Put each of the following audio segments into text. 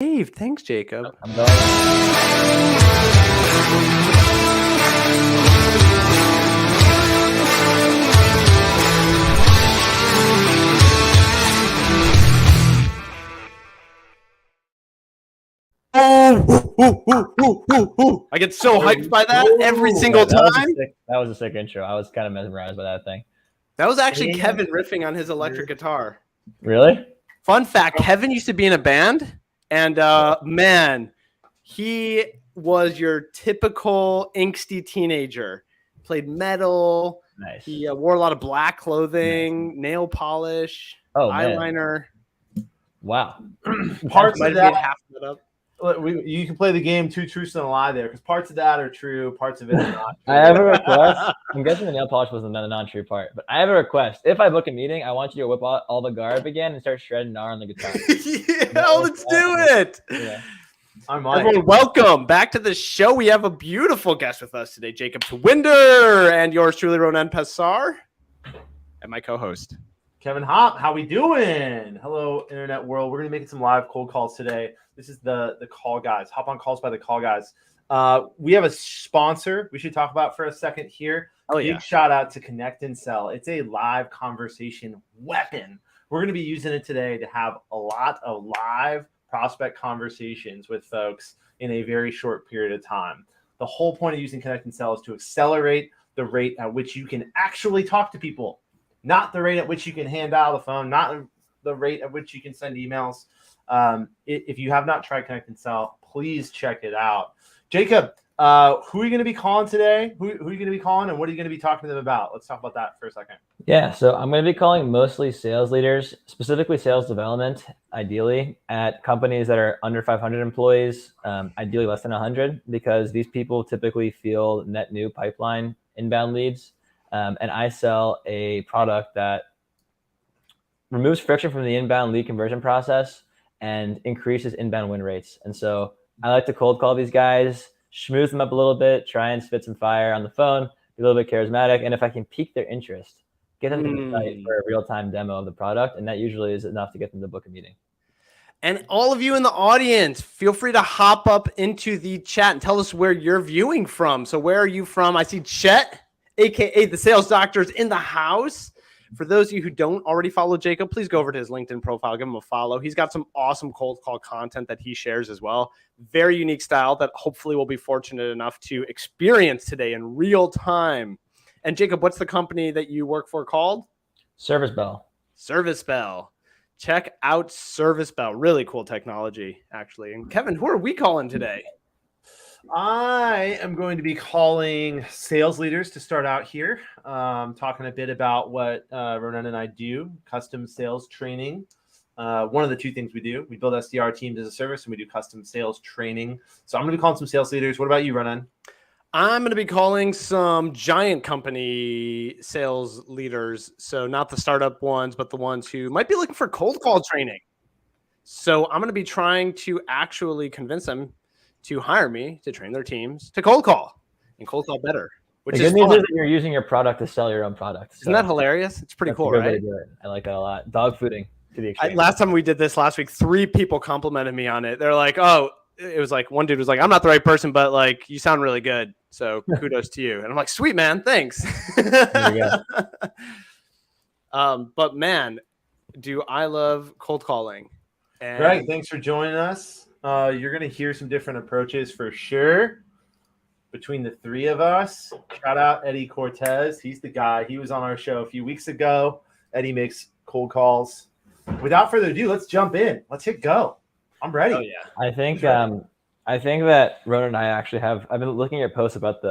Dave, thanks, Jacob. I'm going. I get so hyped by that every single time. That was a sick intro. I was kind of mesmerized by that thing. That was actually Kevin riffing on his electric guitar. Really? Fun fact, Kevin used to be in a band, and man, he was your typical angsty teenager. Played metal. Nice. He wore a lot of black clothing, nail polish, eyeliner. Wow. Parts of that. Half of it up. You can play the game Two Truths and a Lie there, because parts of that are true, parts of it are not true. I have a request. I'm guessing the nail polish was the non-true part, but I have a request. If I book a meeting, I want you to whip out all the garb again and start shredding gnar on the guitar. Yeah, let's do it. Yeah. Everyone, welcome back to the show. We have a beautiful guest with us today, Jacob Tuwiner, and yours truly, Ronan Passar, and my co-host, Kevin Hop. How we doing? Hello, internet world. We're going to be making some live cold calls today. This is the call guys. Hop on calls by the call guys. We have a sponsor we should talk about for a second here. Oh, yeah. Big shout out to ConnectAndSell. It's a live conversation weapon. We're going to be using it today to have a lot of live prospect conversations with folks in a very short period of time. The whole point of using ConnectAndSell is to accelerate the rate at which you can actually talk to people, not the rate at which you can hand out the phone, not the rate at which you can send emails. If you have not tried ConnectAndSell, please check it out. Jacob, who are you going to be calling today? Who are you going to be calling, and what are you going to be talking to them about? Let's talk about that for a second. Yeah, so I'm going to be calling mostly sales leaders, specifically sales development, ideally at companies that are under 500 employees, ideally less than 100, because these people typically field net new pipeline inbound leads. And I sell a product that removes friction from the inbound lead conversion process and increases inbound win rates. And so I like to cold call these guys, schmooze them up a little bit, try and spit some fire on the phone, be a little bit charismatic. And if I can pique their interest, get them to the site for a real-time demo of the product. And that usually is enough to get them to book a meeting. And all of you in the audience, feel free to hop up into the chat and tell us where you're viewing from. So where are you from? I see Chet, AKA the Sales Doctor's in the house. For those of you who don't already follow Jacob, please go over to his LinkedIn profile, give him a follow. He's got some awesome cold call content that he shares as well. Very unique style that hopefully we'll be fortunate enough to experience today in real time. And Jacob, what's the company that you work for called? Service Bell. Service Bell. Check out Service Bell. Really cool technology, actually. And Kevin, who are we calling today? I am going to be calling sales leaders to start out here, talking a bit about what Ronan and I do, custom sales training. One of the two things we do, we build SDR teams as a service, and we do custom sales training. So I'm going to be calling some sales leaders. What about you, Ronan? I'm going to be calling some giant company sales leaders. So not the startup ones, but the ones who might be looking for cold call training. So I'm going to be trying to actually convince them to hire me to train their teams to cold call and cold call better. Which the is good news fun. is that you're using your product to sell your own product. Isn't that hilarious? It's pretty cool, right? I like that a lot. Dog fooding to the extreme. Last time we did this last week, 3 people complimented me on it. They're like, "Oh, it was like one dude was like, I'm not the right person, but like you sound really good. So kudos to you." And I'm like, "Sweet, man, thanks." There you go. But man, do I love cold calling. And Greg, thanks for joining us. You're going to hear some different approaches for sure between the 3 of us. Shout out Eddie Cortez. He's the guy. He was on our show a few weeks ago. Eddie makes cold calls. Without further ado, let's jump in. Let's hit go. I'm ready. Oh, yeah. I think that Ronan and I actually I've been looking at your posts about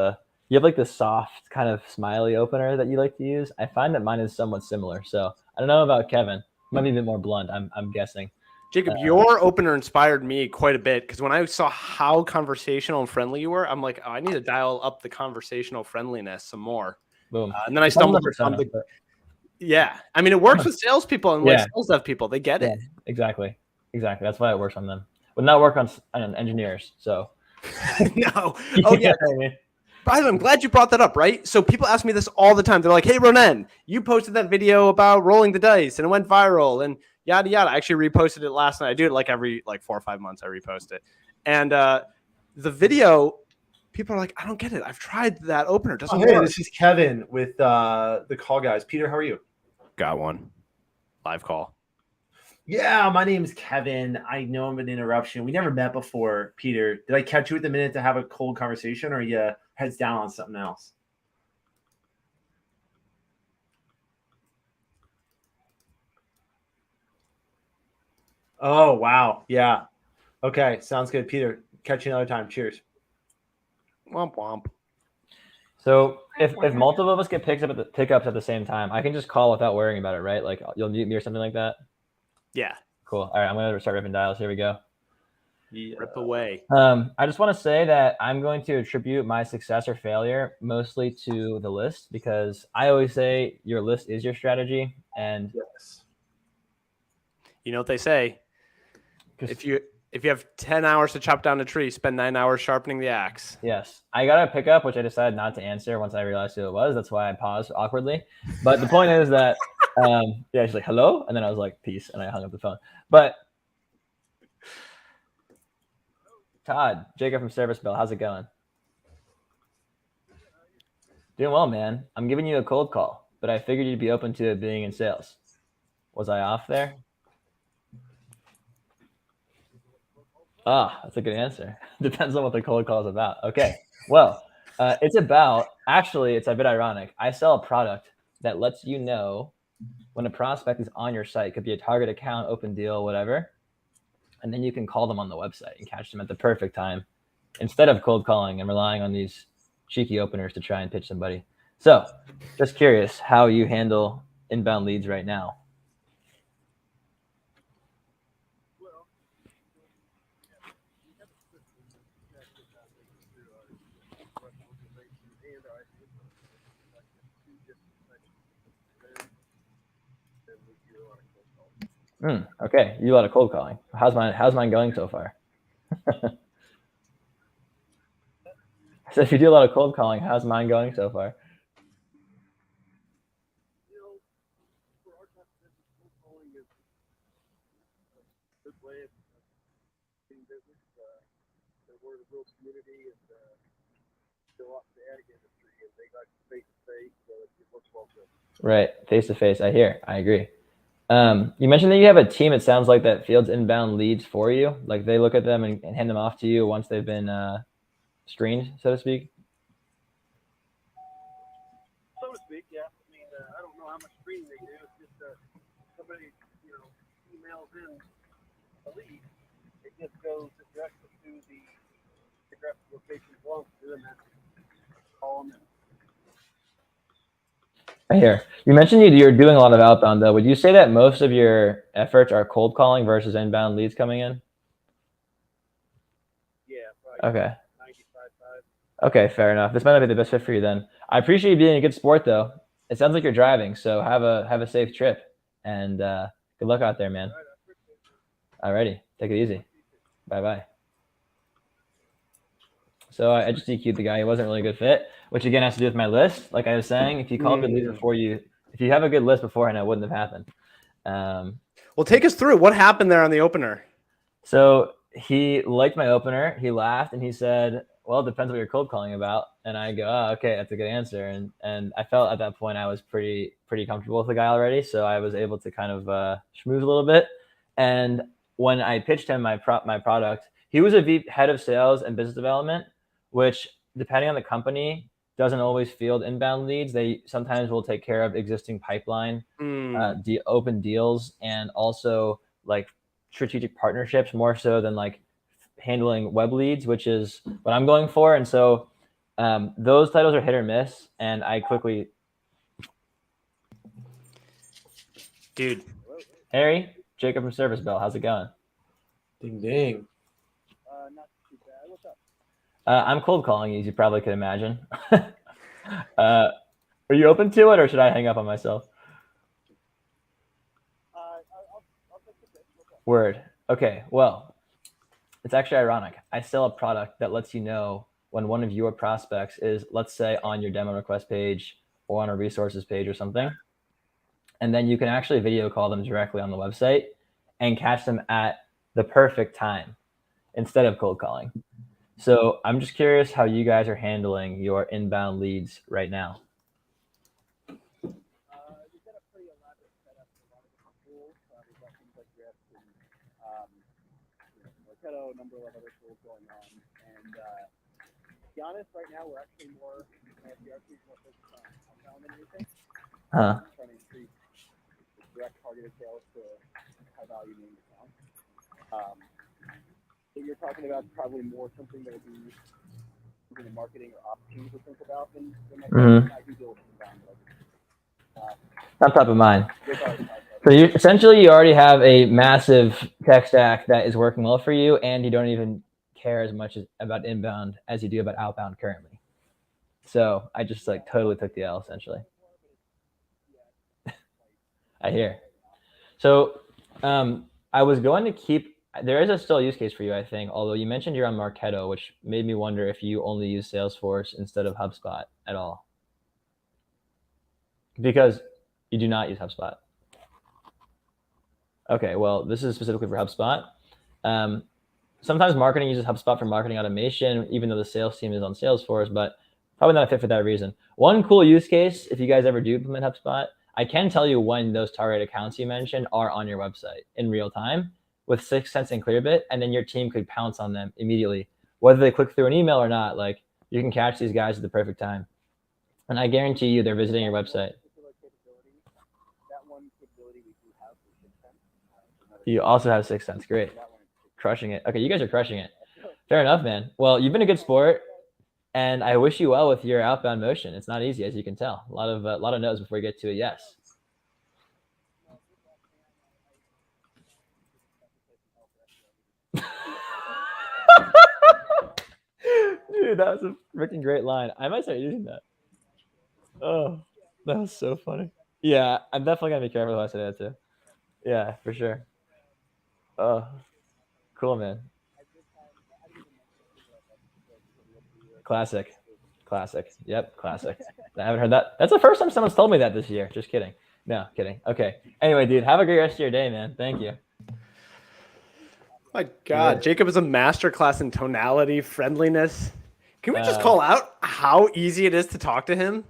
you have like the soft kind of smiley opener that you like to use. I find that mine is somewhat similar. So I don't know about Kevin. Might be a bit more blunt, I'm guessing. Jacob, your opener inspired me quite a bit because when I saw how conversational and friendly you were, I'm like, oh, I need to dial up the conversational friendliness some more. Boom. And then I stumbled upon yeah. I mean, it works with salespeople and like sales dev people. They get it. Exactly. That's why it works on them. Would not work on engineers. So no. Oh yeah. By the way, I'm glad you brought that up, right? So people ask me this all the time. They're like, "Hey, Ronan, you posted that video about rolling the dice and it went viral, and yada yada. I actually reposted it last night. I do it like every 4 or 5 months. I repost it, and the video, people are like, I don't get it. I've tried that opener. It doesn't Hey, work. this is Kevin with the call guys. Peter, how are you? Got one. Live call. Yeah, my name is Kevin. I know I'm an interruption. We never met before, Peter. Did I catch you at the minute to have a cold conversation, or are you heads down on something else? Oh, wow. Yeah. Okay, sounds good. Peter, catch you another time. Cheers. Womp womp. So if multiple of us get pickups at the same time, I can just call without worrying about it, right? Like you'll mute me or something like that. Yeah. Cool. All right, I'm gonna start ripping dials. Here we go. Yeah. Rip away. I just want to say that I'm going to attribute my success or failure mostly to the list, because I always say your list is your strategy. And Yes. You know what they say? If you have 10 hours to chop down a tree, spend 9 hours sharpening the axe. yes, I got a pickup, which I decided not to answer once I realized who it was. That's why I paused awkwardly. But the point is that, yeah, she's like, hello. And then I was like, peace. And I hung up the phone. But Todd, Jacob from Service Bell, how's it going? Doing well, man. I'm giving you a cold call, but I figured you'd be open to it being in sales. Was I off there? Ah, that's a good answer. Depends on what the cold call is about. Okay. Well, it's a bit ironic. I sell a product that lets you know when a prospect is on your site. It could be a target account, open deal, whatever. And then you can call them on the website and catch them at the perfect time instead of cold calling and relying on these cheeky openers to try and pitch somebody. So just curious how you handle inbound leads right now. Okay, you do a lot of cold calling. How's mine going so far? So if you do a lot of cold calling, how's mine going so far? Right, face to face. I hear. I agree. You mentioned that you have a team. It sounds like that fields inbound leads for you. Like they look at them and hand them off to you once they've been screened, so to speak. So to speak, yeah. I mean, I don't know how much screening they do. It's just somebody, emails in a lead. It just goes directly to the geographic location it belongs to, and that's all in. I hear. You mentioned you're doing a lot of outbound, though. Would you say that most of your efforts are cold calling versus inbound leads coming in? Yeah, probably. Okay. 95.5. Okay, fair enough. This might not be the best fit for you then. I appreciate you being a good sport, though. It sounds like you're driving, so have a safe trip, and good luck out there, man. Alrighty, take it easy. Bye-bye. So I just DQ'd the guy. He wasn't really a good fit, which again has to do with my list. Like I was saying, if you call good leads if you have a good list beforehand, it wouldn't have happened. Well, take us through what happened there on the opener. So he liked my opener. He laughed and he said, well, it depends what you're cold calling about. And I go, oh, okay, that's a good answer. And I felt at that point I was pretty comfortable with the guy already. So I was able to kind of schmooze a little bit. And when I pitched him my product, he was a head of sales and business development, which depending on the company doesn't always field inbound leads. They sometimes will take care of existing pipeline, open deals, and also like strategic partnerships more so than like handling web leads, which is what I'm going for. And so those titles are hit or miss. And I quickly, dude, Harry, Jacob from Service Bell, how's it going? Ding ding. Not too bad. What's up? I'm cold calling you, as you probably could imagine. Are you open to it, or should I hang up on myself? I'll take the pitch. What's up? Word. Okay. Well, it's actually ironic. I sell a product that lets you know when one of your prospects is, let's say, on your demo request page or on a resources page or something. And then you can actually video call them directly on the website. and catch them at the perfect time instead of cold calling. So I'm just curious how you guys are handling your inbound leads right now. We've got a pretty elaborate setup with a lot of different tools. We've got things like Drift and Marketo, a number of other tools going on. And to be honest, right now we're actually more focused on outbound than anything. Huh. Trying to increase direct targeted sales to high value named accounts. What you're talking about is probably more something that would be something the marketing or ops teams would think about than I can deal with inbound. Not top of mind. So you already have a massive tech stack that is working well for you, and you don't even care as much about inbound as you do about outbound currently. So I just totally took the L essentially. I hear. So I was going to keep. There is a still use case for you, I think. Although you mentioned you're on Marketo, which made me wonder if you only use Salesforce instead of HubSpot at all. Because you do not use HubSpot. Okay, well, this is specifically for HubSpot. Sometimes marketing uses HubSpot for marketing automation, even though the sales team is on Salesforce, but probably not a fit for that reason. One cool use case, if you guys ever do implement HubSpot, I can tell you when those target accounts you mentioned are on your website in real time with 6 Sense and Clearbit, and then your team could pounce on them immediately. Whether they click through an email or not, you can catch these guys at the perfect time. And I guarantee you they're visiting your website. You also have 6 Sense. Great. Crushing it. Okay, you guys are crushing it. Fair enough, man. Well, you've been a good sport, and I wish you well with your outbound motion. It's not easy, as you can tell. A lot of no's before you get to a yes. Dude, that was a freaking great line. I might start using that. Oh, that was so funny. Yeah, I'm definitely gonna be careful how I say that too. Yeah, for sure. Oh, cool, man. Classic. Yep, classic. I haven't heard that. That's the first time someone's told me that this year. Just kidding. No, kidding. Okay. Anyway, dude, have a great rest of your day, man. Thank you. My God, Jacob is a masterclass in tonality, friendliness. Can we just call out how easy it is to talk to him?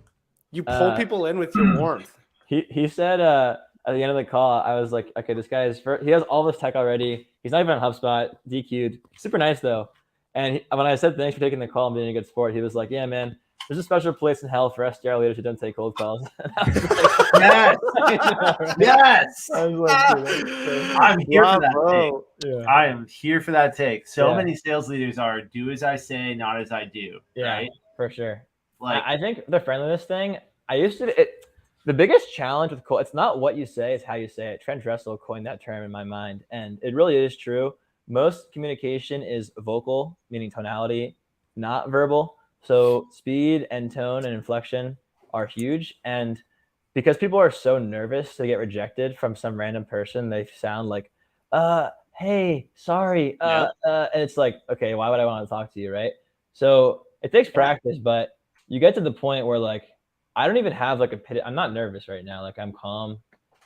You pull people in with your warmth. He said at the end of the call, I was like, okay, this guy he has all this tech already. He's not even on HubSpot, DQ'd. Super nice though. And when I said thanks for taking the call and being a good sport, he was like, yeah, man, there's a special place in hell for SDR leaders who don't take cold calls. Yes. Yes. I was like, I'm here for that take. Yeah. I am here for that take. So Yeah. many sales leaders are do as I say, not as I do. Yeah, right? for sure. Like I think the friendliness thing, the biggest challenge with it's not what you say, it's how you say it. Trent Dressel coined that term in my mind, and it really is true. Most communication is vocal, meaning tonality, not verbal. So speed and tone and inflection are huge. And because people are so nervous to get rejected from some random person, they sound like, hey, sorry. And it's like, okay, why would I want to talk to you, right? So it takes practice, but you get to the point where I don't even have I'm not nervous right now. I'm calm.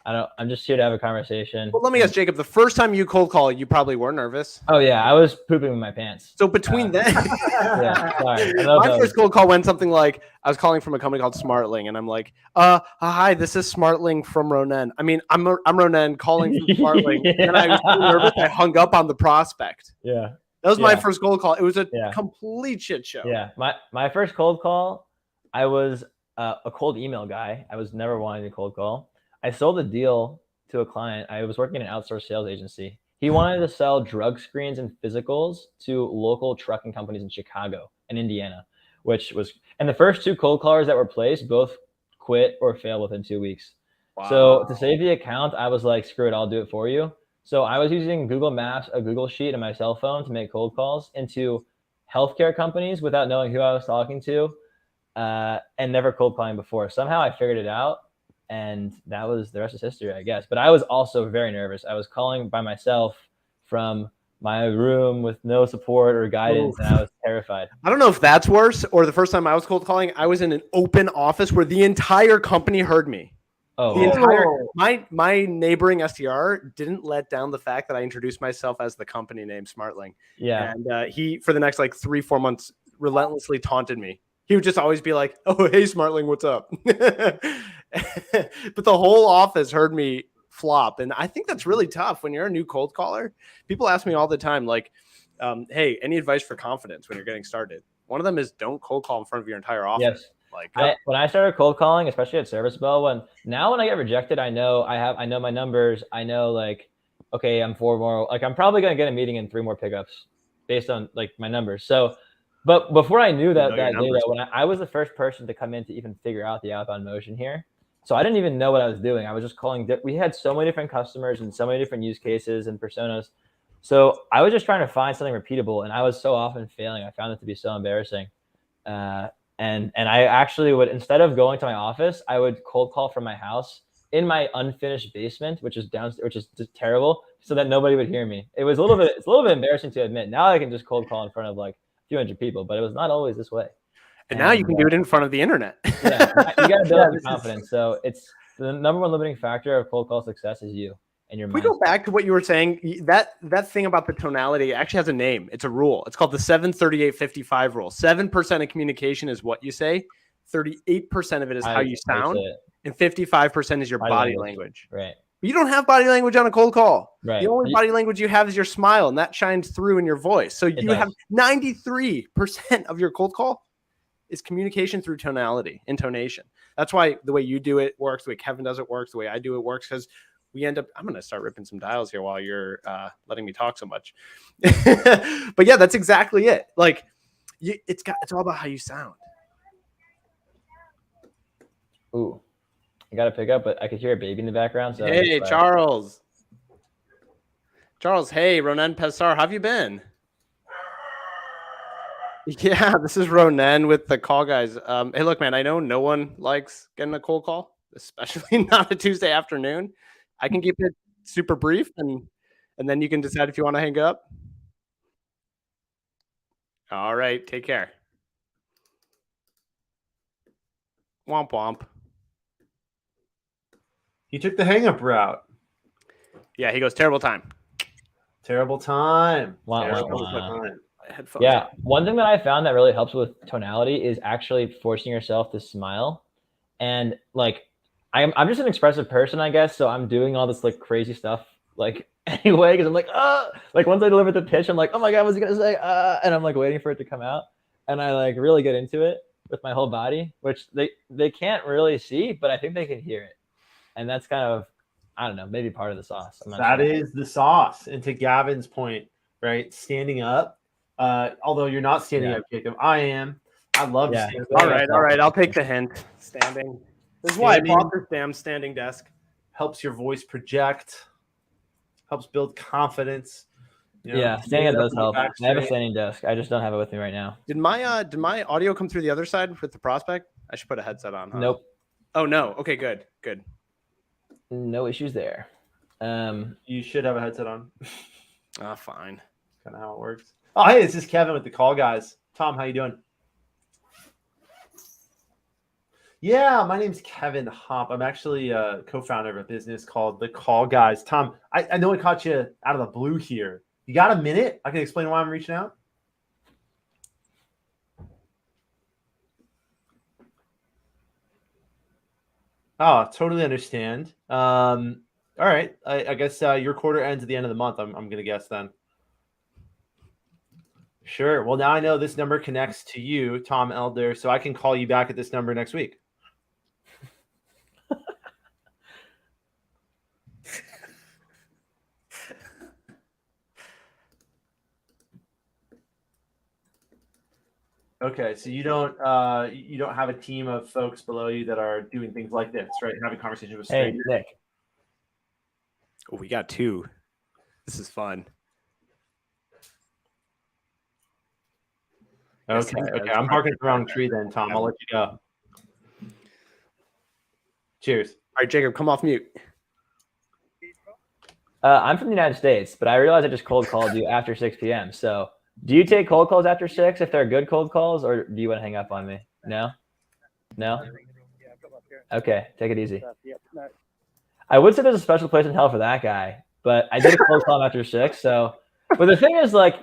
I'm just here to have a conversation. Well, let me ask Jacob, the first time you cold call, you probably were nervous. Oh yeah, I was pooping in my pants. So between then, yeah, sorry. My first cold call went something like, I was calling from a company called Smartling, and I'm like, hi, this is Smartling from Ronen. I mean, I'm Ronen calling from Smartling. Yeah. And I was so nervous, I hung up on the prospect. Yeah. That was my first cold call. It was a complete shit show. Yeah. My first cold call, I was a cold email guy. I was never wanting to cold call. I sold a deal to a client. I was working in an outsourced sales agency. He wanted to sell drug screens and physicals to local trucking companies in Chicago and Indiana, and the first 2 cold callers that were placed both quit or failed within 2 weeks. Wow. So to save the account, I was like, screw it, I'll do it for you. So I was using Google Maps, a Google Sheet, and my cell phone to make cold calls into healthcare companies without knowing who I was talking to, and never cold calling before. Somehow I figured it out. And that was the rest is history, I guess. But I was also very nervous. I was calling by myself from my room with no support or guidance, and I was terrified. I don't know if that's worse or the first time I was cold calling, I was in an open office where the entire company heard me. Oh, The entire Oh. my neighboring SDR didn't let down the fact that I introduced myself as the company name Smartling. yeah. And he, for the next like 3-4 months, relentlessly taunted me. He would just always be like, "Oh, hey, Smartling, what's up?" But the whole office heard me flop, and I think that's really tough when you're a new cold caller. People ask me all the time, like, "Hey, any advice for confidence when you're getting started?" One of them is don't cold call in front of your entire office. Yes. Like, When I started cold calling, especially at Service Bell, when I get rejected, I know my numbers. I know like, okay, I'm 4 more. Like I'm probably gonna get a meeting in 3 more pickups based on like my numbers. So, but before I knew that know your that day, numbers. when I was the first person to come in to even figure out the outbound motion here, so I didn't even know what I was doing. I was just calling. We had so many different customers and so many different use cases and personas. So I was just trying to find something repeatable, and I was so often failing. I found it to be so embarrassing. And I actually would, instead of going to my office, I would cold call from my house in my unfinished basement, which is downstairs, which is just terrible, so that nobody would hear me. It's a little bit embarrassing to admit. Now I can just cold call in front of like a few hundred people, but it was not always this way. and now you can do it in front of the internet. Yeah, you got to build up this your confidence. So it's the number one limiting factor of cold call success is you and your If we mind. go back to what you were saying, that thing about the tonality actually has a name. It's a rule. It's called the 7-38-55 rule. 7% of communication is what you say. 38% of it is how you sound, and 55% is your body language. Right. But you don't have body language on a cold call. Right. The only body language you have is your smile, and that shines through in your voice. So you have 93% of your cold call is communication through tonality, intonation. That's why the way you do it works, the way Kevin does it works, the way I do it works, because we end up, I'm going to start ripping some dials here while you're letting me talk so much. But yeah, that's exactly it. Like it's all about how you sound. Ooh, I got to pick up, but I could hear a baby in the background. So hey, Charles. Hey, Ronen Pesar, how have you been? Yeah, this is Ronen with the call guys. Hey, look, man, I know no one likes getting a cold call, especially not a Tuesday afternoon. I can keep it super brief, and then you can decide if you want to hang up. All right, take care. Womp womp. He took the hang up route. Yeah, he goes, terrible time. Terrible time. Wow, Terrible wow. time. Headphones. Yeah, one thing that I found that really helps with tonality is actually forcing yourself to smile. And like, I'm just an expressive person, I guess. So I'm doing all this like crazy stuff like anyway, because I'm like, like once I deliver the pitch, I'm like, oh my God, what's he gonna say? And I'm like waiting for it to come out. And I like really get into it with my whole body, which they can't really see, but I think they can hear it. And that's kind of, I don't know, maybe part of the sauce. That is the sauce. And to Gavin's point, right? Standing up. Although you're not standing up, Jacob. I am. I love to stand up. All right. I'll take the hint. Standing. This is why I bought this damn standing desk. Helps your voice project. Helps build confidence. You know, standing up does help. I have a standing desk. I just don't have it with me right now. Did my audio come through the other side with the prospect? I should put a headset on. Huh? Nope. Oh no. Okay. Good. No issues there. You should have a headset on. Fine. Kind of how it works. Oh, hey, this is Kevin with the Call Guys. Tom, how you doing? Yeah, my name's Kevin Hopp. I'm actually a co-founder of a business called The Call Guys. Tom, I know I caught you out of the blue here. You got a minute? I can explain why I'm reaching out. Oh, totally understand. All right. I guess your quarter ends at the end of the month. I'm going to guess then. Sure. Well, now I know this number connects to you, Tom Elder, so I can call you back at this number next week. Okay, so you don't have a team of folks below you that are doing things like this, right? Having conversations with strangers. Hey, Nick. Oh, we got 2. This is fun. Okay. I'm barking the wrong tree then, Tom. I'll let you go. Cheers. All right, Jacob, come off mute. I'm from the United States, but I realized I just cold called you after 6 p.m. So do you take cold calls after 6 if they're good cold calls, or do you want to hang up on me? No? Okay, take it easy. stuff. Yep. No, I would say there's a special place in hell for that guy, but I did a cold call after 6. So, but the thing is, like,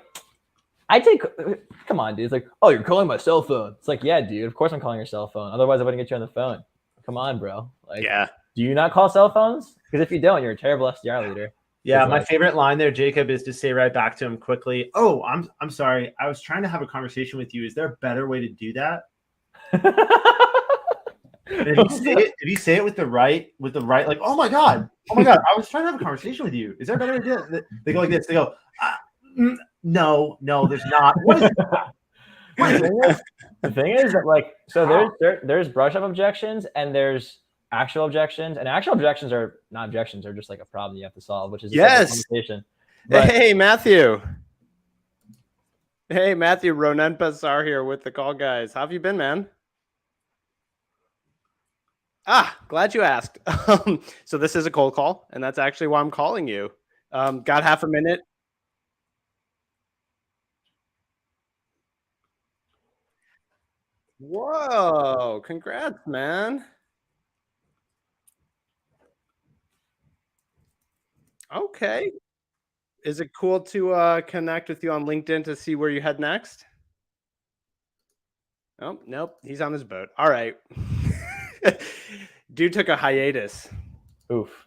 come on, dude. It's like, oh, you're calling my cell phone. It's like, yeah, dude. Of course I'm calling your cell phone. Otherwise, I wouldn't get you on the phone. Come on, bro. Like, Yeah. do you not call cell phones? Because if you don't, you're a terrible SDR leader. Yeah, It's my like- favorite line there, Jacob, is to say right back to him quickly, "Oh, I'm sorry. I was trying to have a conversation with you. Is there a better way to do that?" And if you say it with the right, like, oh my god, I was trying to have a conversation with you. Is there a better way to do it? They go like this. They go, no, there's not. What is that? The thing is that, like, so there's brush up objections and there's actual objections, and actual objections are not objections; they're just like a problem you have to solve, which is a separate conversation. But, Hey, Matthew. Hey, Matthew. Ronan Passar here with the Call Guys. How have you been, man? Glad you asked. So this is a cold call, and that's actually why I'm calling you. Got half a minute? Whoa, congrats, man. Okay. Is it cool to connect with you on LinkedIn to see where you head next? Oh, nope. He's on his boat. All right. Dude took a hiatus. oof,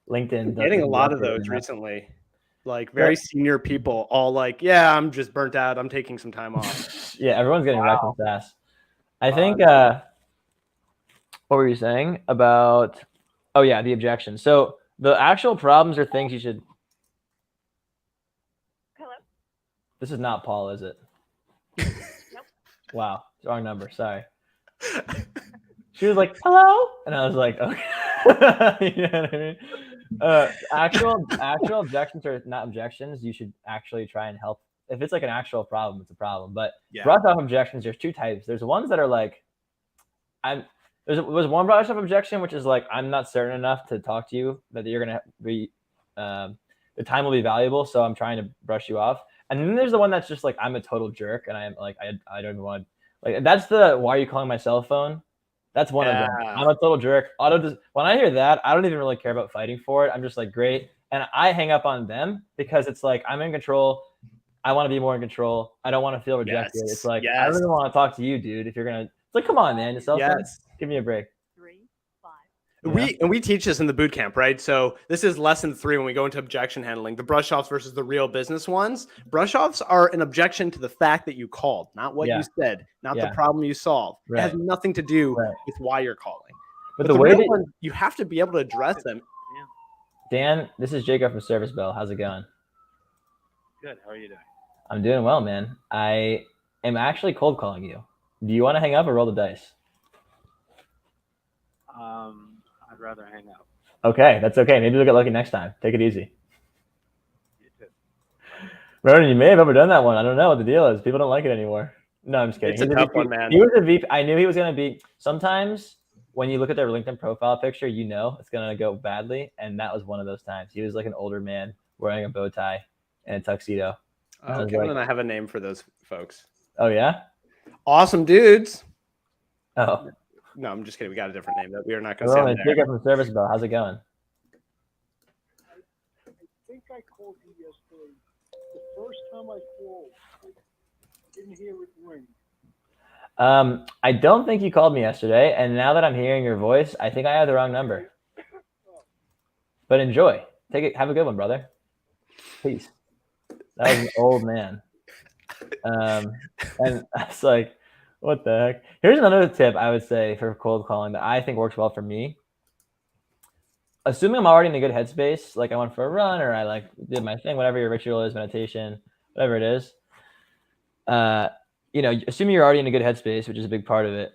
LinkedIn. Getting a lot of those recently. Like very senior people all like, yeah, I'm just burnt out. I'm taking some time off. Yeah, everyone's getting wrecked with SaaS. I think. What were you saying about? Oh yeah, the objection. So the actual problems are things you should. Hello. This is not Paul, is it? Nope. Wow, wrong number. Sorry. She was like, "Hello," and I was like, "Okay." You know what I mean? Actual objections are not objections. You should actually try and help. If it's like an actual problem, it's a problem. But brush off objections, there's 2 types. There's ones that are like, there's one brush off objection, which is like, I'm not certain enough to talk to you that you're gonna be, the time will be valuable, so I'm trying to brush you off. And then there's the one that's just like, I'm a total jerk, and I'm like, I don't even want to, like, that's the why are you calling my cell phone? That's one of them. I'm a total jerk. When I hear that, I don't even really care about fighting for it. I'm just like, great. And I hang up on them because it's like, I'm in control. I want to be more in control. I don't want to feel rejected. It's like, I don't even want to talk to you, dude. If you're going to, it's like, come on, man. Your cell phone? Give me a break. 3, 5. We teach this in the boot camp, right? So this is lesson 3 when we go into objection handling, the brush offs versus the real business ones. Brush offs are an objection to the fact that you called, not what you said, not the problem you solved. It has nothing to do with why you're calling. But the way one, you have to be able to address them. Dan, this is Jacob from Service Bell. How's it going? good. How are you doing? I'm doing well, man. I am actually cold calling you. Do you want to hang up or roll the dice? I'd rather hang up. Okay, that's okay. Maybe we'll get lucky next time. Take it easy. You too. Ronan, you may have overdone that one. I don't know what the deal is. People don't like it anymore. No, I'm just kidding. It's a tough one, man. He was a VP. I knew he was going to be. Sometimes when you look at their LinkedIn profile picture, you know it's going to go badly. And that was one of those times. He was like an older man wearing a bow tie and a tuxedo. Oh, Kevin and I have a name for those folks. Oh, yeah? Awesome dudes. Oh. No, I'm just kidding. We got a different name that we are not going to say. Jacob from Service Bell. How's it going? I think I called you yesterday. The first time I called, I didn't hear it ring. I don't think you called me yesterday, and now that I'm hearing your voice, I think I have the wrong number. But enjoy. Take it. Have a good one, brother. Peace. That was an old man. And I was like, what the heck? Here's another tip I would say for cold calling that I think works well for me. Assuming I'm already in a good headspace, like I went for a run or I like did my thing, whatever your ritual is, meditation, whatever it is. You know, assuming you're already in a good headspace, which is a big part of it,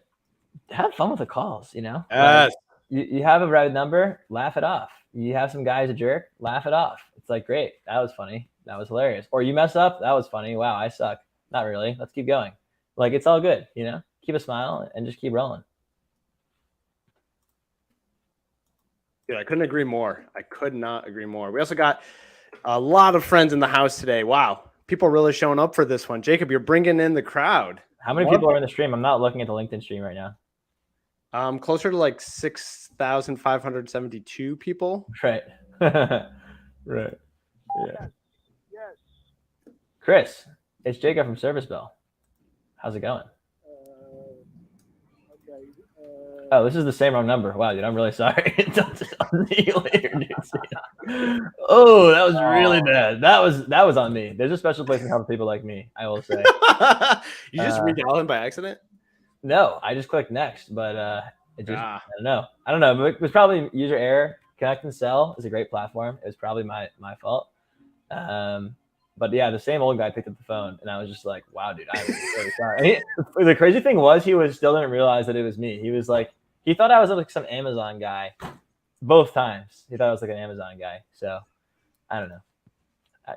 have fun with the calls, you know? Yes. Like, you have a right number, laugh it off. You have some guy's a jerk, laugh it off. It's like, great, that was funny. That was hilarious. Or you mess up, that was funny. Wow, I suck. Not really. Let's keep going. Like, it's all good, you know? Keep a smile and just keep rolling. Dude, I couldn't agree more. I could not agree more. We also got a lot of friends in the house today. Wow. People really showing up for this one. Jacob, you're bringing in the crowd. How many people are in the stream? I'm not looking at the LinkedIn stream right now. Closer to like 6,572 people. Right. Right. Yeah. Yes. Chris, it's Jacob from Service Bell. How's it going? Okay. Oh, this is the same wrong number. Wow, dude, I'm really sorry. I'll see you later, dude. Oh, that was really bad. That was on me. There's a special place in hell for people like me, I will say. You just redialed him by accident? No, I just clicked next, but it just Ah. I don't know. It was probably user error. ConnectAndSell is a great platform. It was probably my fault. But yeah, the same old guy picked up the phone, and I was just like, "Wow, dude, I'm really sorry." The crazy thing was, he still didn't realize that it was me. He was like, he thought I was like some Amazon guy. Both times, he thought I was like an Amazon guy. So I don't know.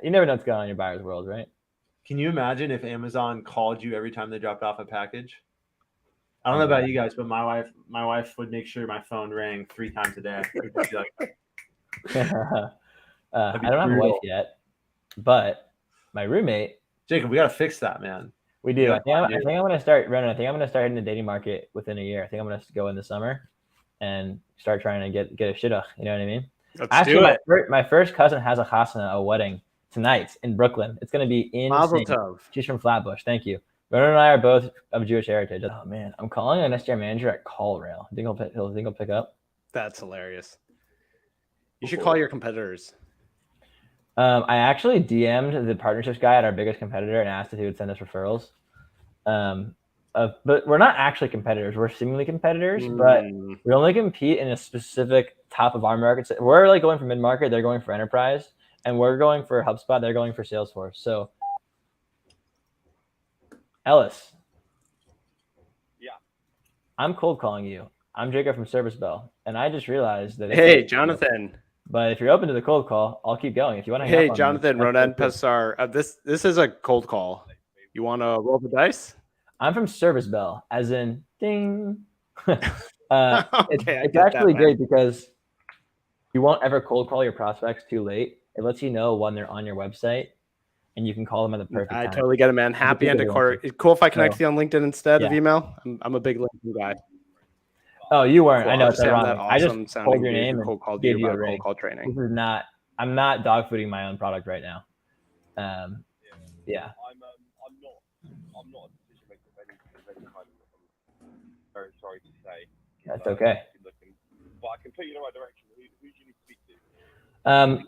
You never know what's going on in your buyer's world, right? Can you imagine if Amazon called you every time they dropped off a package? I don't know about you guys, but my wife would make sure my phone rang 3 times a day. She'd be like, I don't have a wife yet, but my roommate. Jacob, we got to fix that, man. We do. I think I'm going to start running. I think I'm going to start hitting the dating market within a year. I think I'm going to go in the summer and start trying to get a shidduch. You know what I mean? Let's do it. My first cousin has a chasana, a wedding tonight in Brooklyn. It's going to be Mazel insane. tov. She's from Flatbush. Thank you. Ronan and I are both of Jewish heritage. Oh man, I'm calling an SDR manager at CallRail. I think he'll pick up. That's hilarious. You should call your competitors. I actually DM'd the partnerships guy at our biggest competitor and asked if he would send us referrals. But we're not actually competitors. We're seemingly competitors, but we only compete in a specific top of our market. We're like going for mid-market. They're going for enterprise, and we're going for HubSpot. They're going for Salesforce. So, Ellis. Yeah. I'm cold calling you. I'm Jacob from Service Bell, and I just realized that. Hey, Jonathan. But if you're open to the cold call, I'll keep going. If you want to. Hey, Jonathan, Ronan Pesar. This is a cold call. You want to roll the dice? I'm from Service Bell, as in ding. Okay, it's actually great because you won't ever cold call your prospects too late. It lets you know when they're on your website, and you can call them at the perfect time. I totally get it, man. Happy end of quarter. It's cool if I connect you on LinkedIn instead of email. I'm a big LinkedIn guy. Oh, you weren't. Cool. I know it's ironic. Awesome I just told your name and cold called gave you a cold call training. This is not. I'm not dog fooding my own product right now. Yeah. I'm not a decision maker of any kind. I'm very sorry to say. That's okay. But I can put you in the right direction. Who do you need to speak to?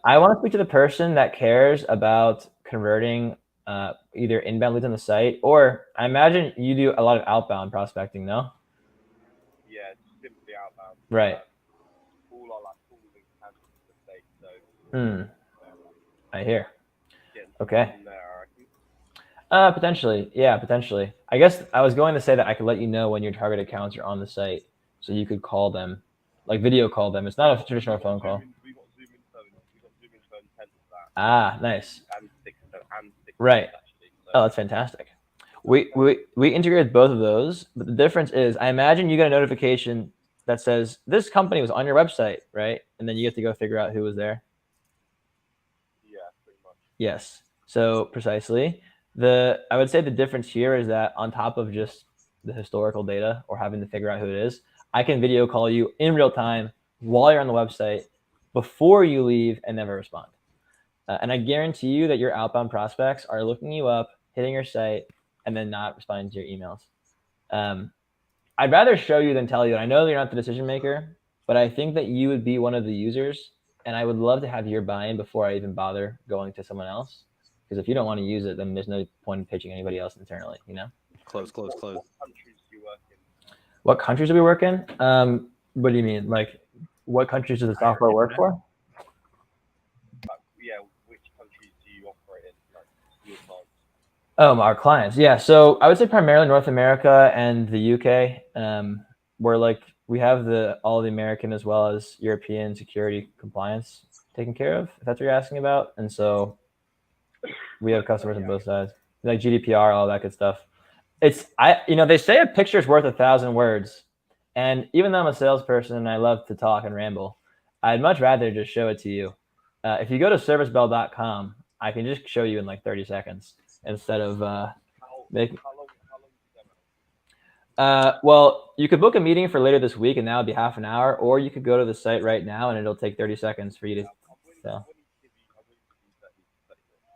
I want to speak to the person that cares about converting either inbound leads on the site, or I imagine you do a lot of outbound prospecting, no? Yeah, it's simply outbound. Right. All our calling candidates in the state. So. I hear. Yeah, Okay. There, potentially. Yeah, potentially. I guess I was going to say that I could let you know when your target accounts are on the site, so you could call them, like video call them. It's not a traditional phone call. We got Zoom Info. We got Zoom Info 10 for that. Ah, nice. And six right. Actually, so. Oh, that's fantastic. We integrated both of those, but the difference is, I imagine you get a notification that says this company was on your website, right? And then you have to go figure out who was there. Yeah, pretty much. Yes. So precisely. I would say the difference here is that on top of just the historical data or having to figure out who it is, I can video call you in real time while you're on the website before you leave and never respond. And I guarantee you that your outbound prospects are looking you up, hitting your site, and then not responding to your emails. I'd rather show you than tell you. I know that you're not the decision maker, but I think that you would be one of the users, and I would love to have your buy-in before I even bother going to someone else. Because if you don't want to use it, then there's no point in pitching anybody else internally, you know? Close. What countries do you work in? What countries do we work in? What do you mean? Like, what countries does the software work for? Yeah, which countries do you operate in? Like, your clients? Our clients. Yeah. So I would say primarily North America and the UK. We have all the American as well as European security compliance taken care of, if that's what you're asking about. And so we have customers on both sides, like GDPR, all that good stuff. They say a picture's worth 1,000 words. And even though I'm a salesperson and I love to talk and ramble, I'd much rather just show it to you. If you go to servicebell.com, I can just show you in like 30 seconds instead of making. How long is the Well, you could book a meeting for later this week, and that would be half an hour, or you could go to the site right now, and it'll take 30 seconds for you to. So.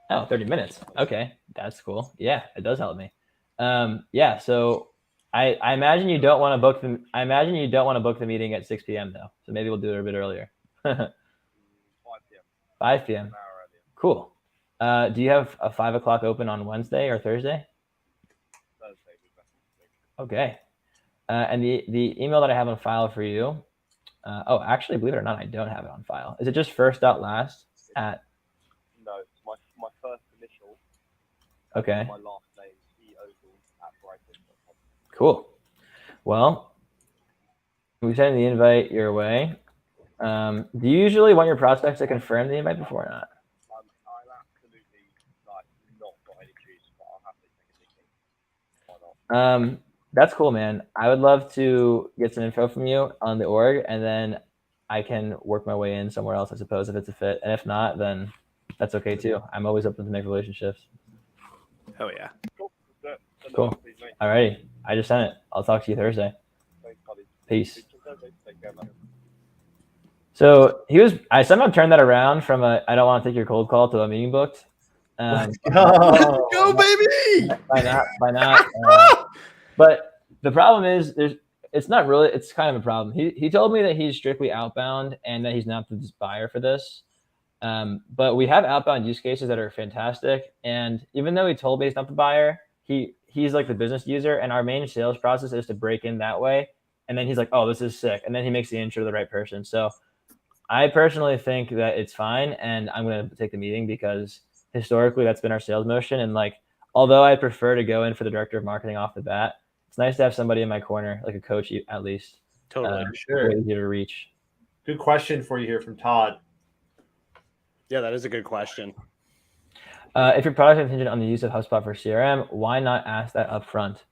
Oh, 30 minutes. Okay, that's cool. Yeah, it does help me. Yeah, so I imagine you don't want to book the. I imagine you don't want to book the meeting at 6 p.m. though. So maybe we'll do it a bit earlier. 5 p.m. 5 p.m. An hour earlier. Cool. Do you have a 5 o'clock open on Wednesday or Thursday? Thursday would be better. Okay. And the email that I have on file for you. Oh, actually, believe it or not, I don't have it on file. Is it just first.last at? No, it's my first initial. Okay. My last name, eogle@brighton.com. Cool. Well, we send the invite your way. Do you usually want your prospects to confirm the invite before or not? I'm absolutely not got any juice, but I'll happily take a meeting. Why not? That's cool, man. I would love to get some info from you on the org, and then I can work my way in somewhere else, I suppose, if it's a fit. And if not, then that's okay too. I'm always open to make relationships. Oh yeah. Cool. Let's do it. Cool. Please, mate. Alrighty. I just sent it. I'll talk to you Thursday. Thanks, buddy. Peace. Speak to you Thursday. Take care, man. So I somehow turned that around from a I don't want to take your cold call to a meeting booked. Let's go, baby. Why not? But the problem is it's not really, it's kind of a problem. He told me that he's strictly outbound and that he's not the buyer for this. But we have outbound use cases that are fantastic. And even though he told me he's not the buyer, he's like the business user, and our main sales process is to break in that way. And then he's like, oh, this is sick. And then he makes the intro to the right person. So I personally think that it's fine, and I'm going to take the meeting because historically that's been our sales motion. And like, although I prefer to go in for the director of marketing off the bat, it's nice to have somebody in my corner, like a coach at least. Totally. Sure. Easier to reach. Good question for you here from Todd. Yeah, that is a good question. If your product is contingent on the use of HubSpot for CRM, why not ask that up front?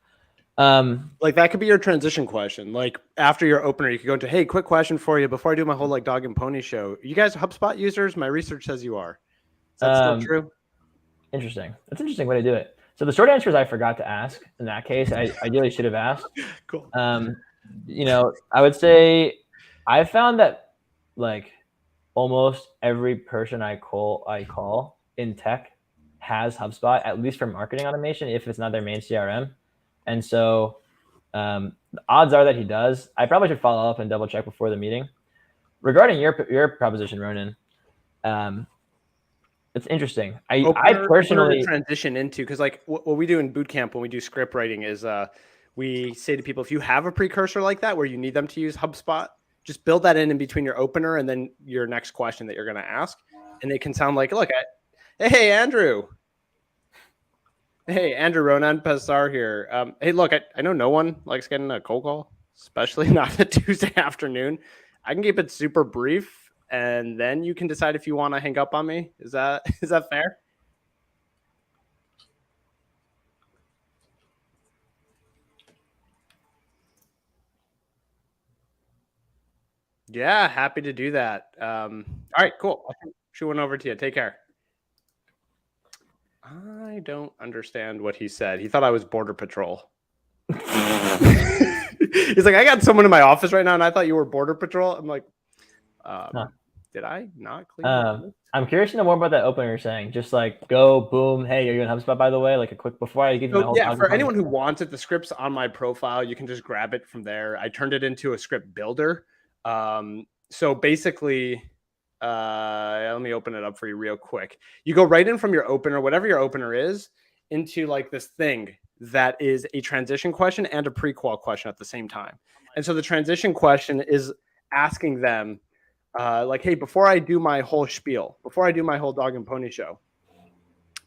Like that could be your transition question. Like after your opener, you could go into, hey, quick question for you before I do my whole like dog and pony show. You guys HubSpot users? My research says you are. Is that still true? Interesting. That's an interesting way to do it. So the short answer is I forgot to ask. In that case, I ideally should have asked. Cool. I would say I found that like almost every person I call in tech has HubSpot, at least for marketing automation, if it's not their main CRM. And so the odds are that he does. I probably should follow up and double check before the meeting. Regarding your proposition, Ronan, it's interesting. I personally transition into, because like what we do in boot camp when we do script writing is we say to people, if you have a precursor like that where you need them to use HubSpot, just build that in between your opener and then your next question that you're going to ask. And it can sound like, look, hey, Andrew. Hey, Andrew, Ronan Pazar here. Hey, look, I know no one likes getting a cold call, especially not a Tuesday afternoon. I can keep it super brief, and then you can decide if you want to hang up on me. Is that fair? Yeah, happy to do that. All right, cool. I'll shoot one over to you. Take care. I don't understand what he said. He thought I was Border Patrol. He's like, I got someone in my office right now, and I thought you were Border Patrol. I'm like, did I not clean? I'm curious to know more about that opener you're saying. Just like go, boom, hey, you're in HubSpot, by the way. Like a quick before I give you my whole. Yeah, for anyone who wants it, the script's on my profile. You can just grab it from there. I turned it into a script builder. So basically, let me open it up for you real quick. You go right in from your opener, whatever your opener is, into like this thing that is a transition question and a pre-qual question at the same time. And so the transition question is asking them, like, hey, before I do my whole spiel, before I do my whole dog and pony show,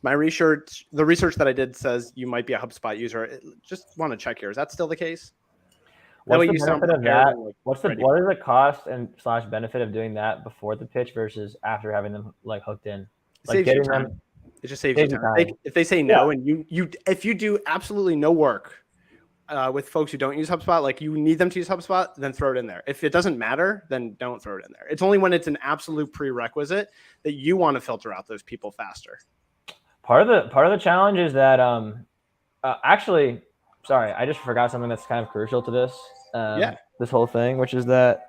the research that I did says you might be a HubSpot user. Just want to check here. Is that still the case? What's the benefit of that? What is the cost and / benefit of doing that before the pitch versus after having them like hooked in? Like getting them. It just saves you time. If they say no, and if you do absolutely no work with folks who don't use HubSpot, like you need them to use HubSpot, then throw it in there. If it doesn't matter, then don't throw it in there. It's only when it's an absolute prerequisite that you want to filter out those people faster. Part of the challenge is that actually sorry, I just forgot something that's kind of crucial to this. Yeah. This whole thing, which is that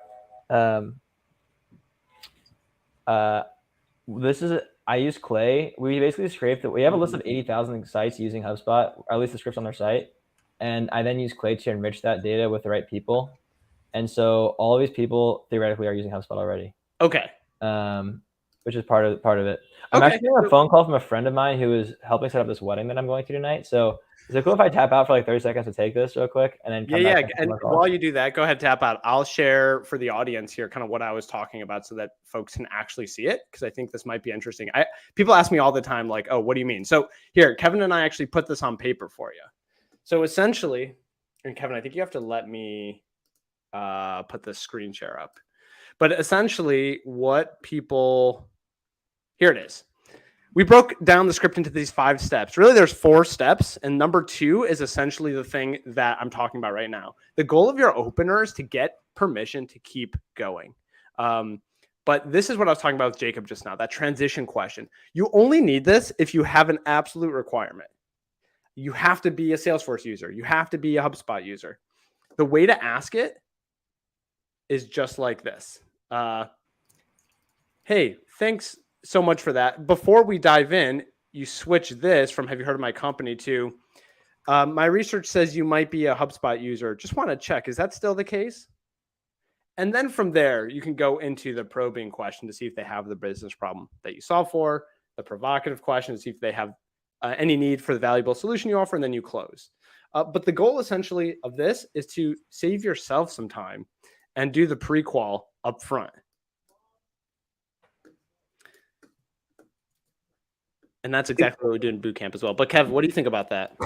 this is I use Clay. We basically scrape that. We have a list of 80,000 sites using HubSpot, or at least the scripts on their site, and I then use Clay to enrich that data with the right people. And so all of these people theoretically are using HubSpot already. Okay. Which is part of it. I'm Okay. actually getting a phone call from a friend of mine who is helping set up this wedding that I'm going to tonight. So is it cool if I tap out for like 30 seconds to take this real quick and then come Yeah. back? And while you do that, go ahead, tap out. I'll share for the audience here kind of what I was talking about so that folks can actually see it, because I think this might be interesting. People ask me all the time, like, oh, what do you mean? So here, Kevin and I actually put this on paper for you. So essentially, and Kevin, I think you have to let me put the screen share up. But essentially what people, here it is. We broke down the script into these 5 steps. Really, there's 4 steps. And number 2 is essentially the thing that I'm talking about right now. The goal of your opener is to get permission to keep going. But this is what I was talking about with Jacob just now, that transition question. You only need this if you have an absolute requirement. You have to be a Salesforce user. You have to be a HubSpot user. The way to ask it is just like this. Hey, thanks so much for that. Before we dive in, you switch this from have you heard of my company to my research says you might be a HubSpot user. Just want to check. Is that still the case? And then from there, you can go into the probing question to see if they have the business problem that you solve for, the provocative question to see if they have any need for the valuable solution you offer, and then you close. But the goal essentially of this is to save yourself some time and do the pre-qual up front. And that's exactly what we do in boot camp as well. But Kev, what do you think about that?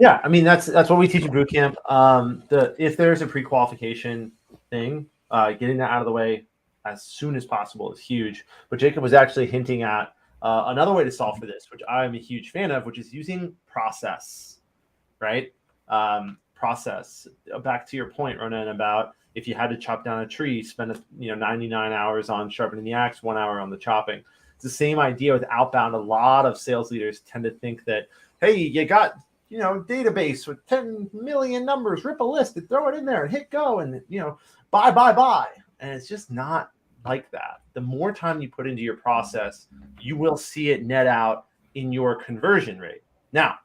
Yeah, I mean that's what we teach in boot camp. If there's a pre-qualification thing, getting that out of the way as soon as possible is huge. But Jacob was actually hinting at another way to solve for this, which I'm a huge fan of, which is using process, right? Process. Back to your point, Ronan, about if you had to chop down a tree, spend 99 hours on sharpening the axe, 1 hour on the chopping. It's the same idea with outbound. A lot of sales leaders tend to think that, hey, you got database with 10 million numbers, rip a list and throw it in there and hit go and buy. And it's just not like that. The more time you put into your process, you will see it net out in your conversion rate. Now,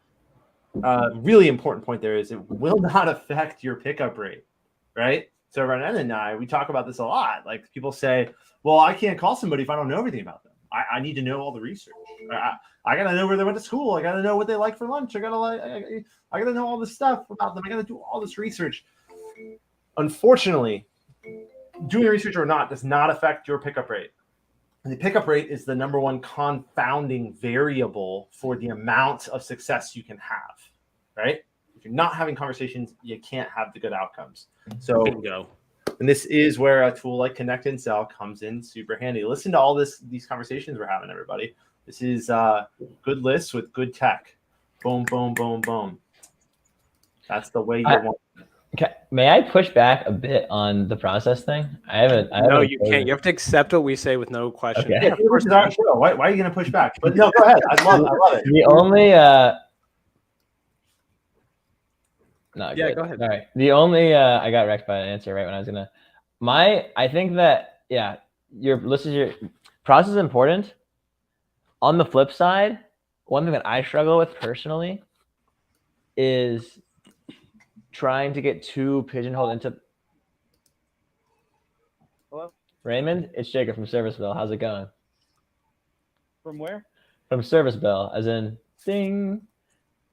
really important point there is it will not affect your pickup rate, right? So Renan and I, we talk about this a lot. Like people say, well, I can't call somebody if I don't know everything about them. I need to know all the research. I got to know where they went to school. I got to know what they like for lunch. I got to know all this stuff about them. I got to do all this research. Unfortunately, doing research or not does not affect your pickup rate. And the pickup rate is the number one confounding variable for the amount of success you can have, right? If you're not having conversations, you can't have the good outcomes. So bingo. And this is where a tool like ConnectAndSell comes in super handy. Listen to all these conversations we're having, everybody. This is good lists with good tech. Boom, boom, boom, boom. That's the way you want it. Okay. May I push back a bit on the process thing? No, you can't. You have to accept what we say with no question. Okay. Yeah, of course. Why are you going to push back? But no, go ahead. I love it. The only no, yeah, good. go ahead. All right. The only I got wrecked by an answer right when I was gonna. I think that your process is important. On the flip side, one thing that I struggle with personally is trying to get too pigeonholed into. Hello? Raymond, it's Jacob from Service Bell. How's it going? From where? From Service Bell, as in ding.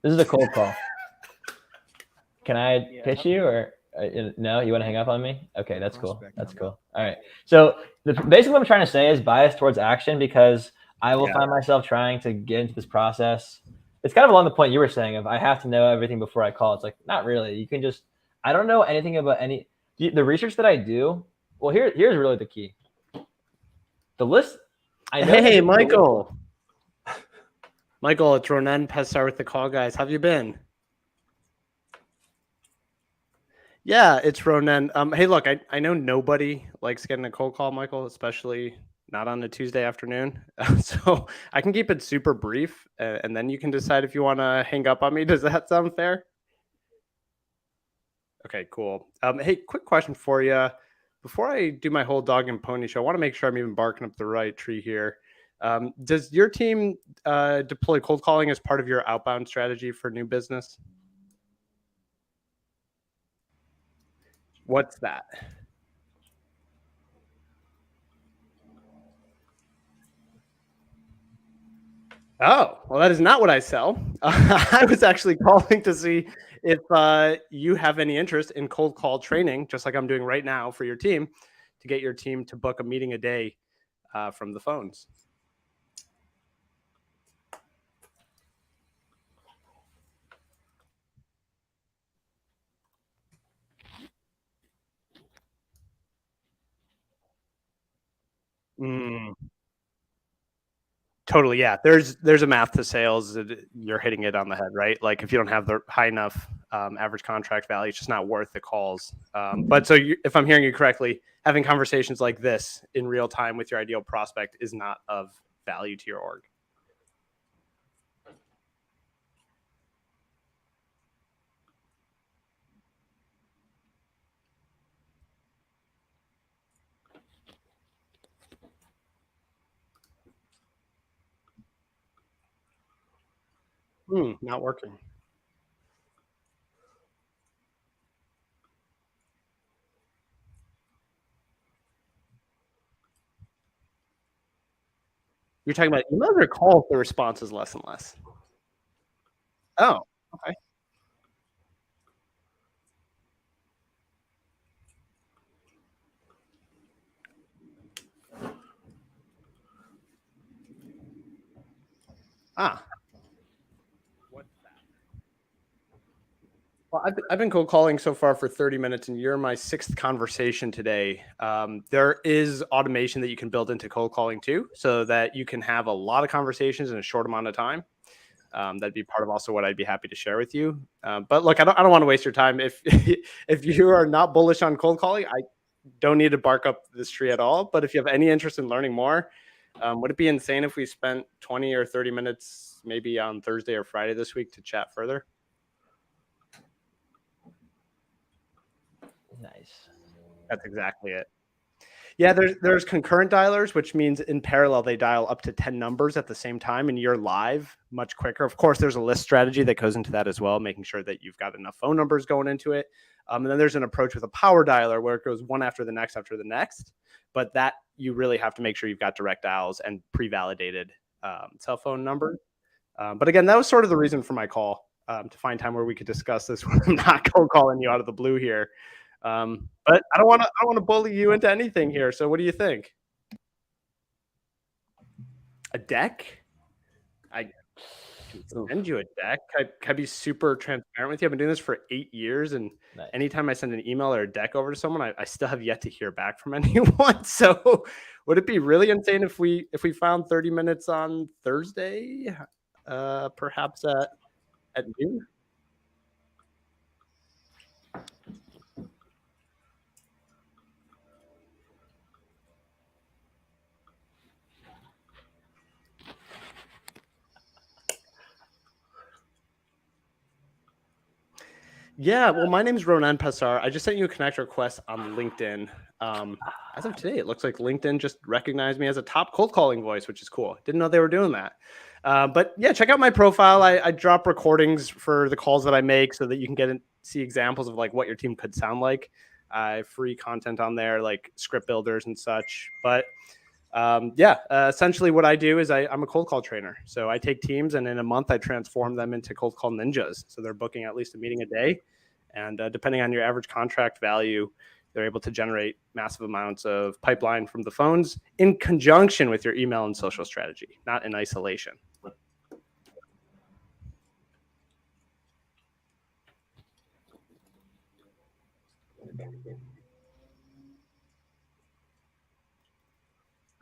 This is a cold call. Can I pitch you or no? You want to hang up on me? Okay, that's cool. That's cool. All right. So basically what I'm trying to say is bias towards action, because I will find myself trying to get into this process. It's kind of along the point you were saying of I have to know everything before I call. It's like, not really. You can just, I don't know anything about the research that I do. Well, here's really the key. The list. Hey, Michael. Michael, it's Ronan Pessar with the Call Guys. How have you been? Yeah, it's Ronan. Hey, look, I know nobody likes getting a cold call, Michael, especially not on a Tuesday afternoon. So I can keep it super brief, and then you can decide if you want to hang up on me. Does that sound fair? Okay, cool. Hey, quick question for you. Before I do my whole dog and pony show, I want to make sure I'm even barking up the right tree here. Does your team deploy cold calling as part of your outbound strategy for new business? What's that? Oh, well, that is not what I sell. I was actually calling to see if you have any interest in cold call training, just like I'm doing right now for your team, to get your team to book a meeting a day from the phones. Mm, totally, yeah. There's a math to sales. You're hitting it on the head, right? Like if you don't have the high enough average contract value, it's just not worth the calls. But so if I'm hearing you correctly, having conversations like this in real time with your ideal prospect is not of value to your org. Not working. You're talking about emails or calls? The response is less and less. Oh, okay. Ah, well, I've been cold calling so far for 30 minutes, and you're my sixth conversation today. There is automation that you can build into cold calling too, so that you can have a lot of conversations in a short amount of time. That'd be part of also what I'd be happy to share with you. But look, I don't want to waste your time. If if you are not bullish on cold calling, I don't need to bark up this tree at all. But if you have any interest in learning more, would it be insane if we spent 20 or 30 minutes maybe on Thursday or Friday this week to chat further? Nice. That's exactly it. Yeah, there's concurrent dialers, which means in parallel they dial up to 10 numbers at the same time, and you're live much quicker. Of course, there's a list strategy that goes into that as well, making sure that you've got enough phone numbers going into it. And then there's an approach with a power dialer where it goes one after the next after the next. But that you really have to make sure you've got direct dials and pre-validated cell phone number. But again, that was sort of the reason for my call, to find time where we could discuss this when I'm not cold calling you out of the blue here. But I don't want to bully you into anything here. So what do you think? A deck? I can send you a deck. Can I be super transparent with you? I've been doing this for 8 years, and Nice. anytime I send an email or a deck over to someone, I still have yet to hear back from anyone. So would it be really insane if we found 30 minutes on Thursday, perhaps at noon? Yeah, well, my name is Ronan Passar. I just sent you a connect request on LinkedIn. As of today, it looks like LinkedIn just recognized me as a top cold calling voice, which is cool. Didn't know they were doing that. But yeah, check out my profile. I drop recordings for the calls that I make so that you can see examples of like what your team could sound like. I have free content on there, like script builders and such. But essentially what I do is I'm a cold call trainer. So I take teams and in a month I transform them into cold call ninjas. So they're booking at least a meeting a day. And depending on your average contract value, they're able to generate massive amounts of pipeline from the phones in conjunction with your email and social strategy, not in isolation.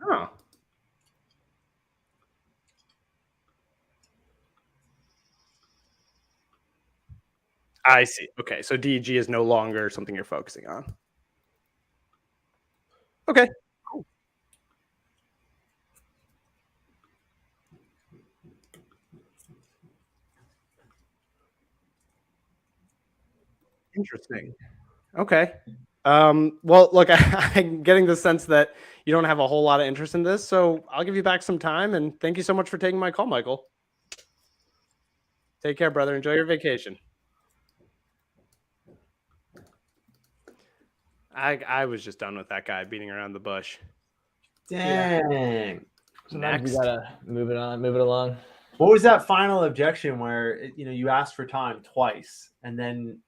Oh, I see. Okay. So DG is no longer something you're focusing on. Okay. Cool. Interesting. Okay. Well, look, I'm getting the sense that you don't have a whole lot of interest in this, so I'll give you back some time. And thank you so much for taking my call, Michael. Take care, brother. Enjoy your vacation. I was just done with that guy beating around the bush. Dang. Sometimes Next. you gotta move it on, move it along. What was that final objection where you asked for time twice, and then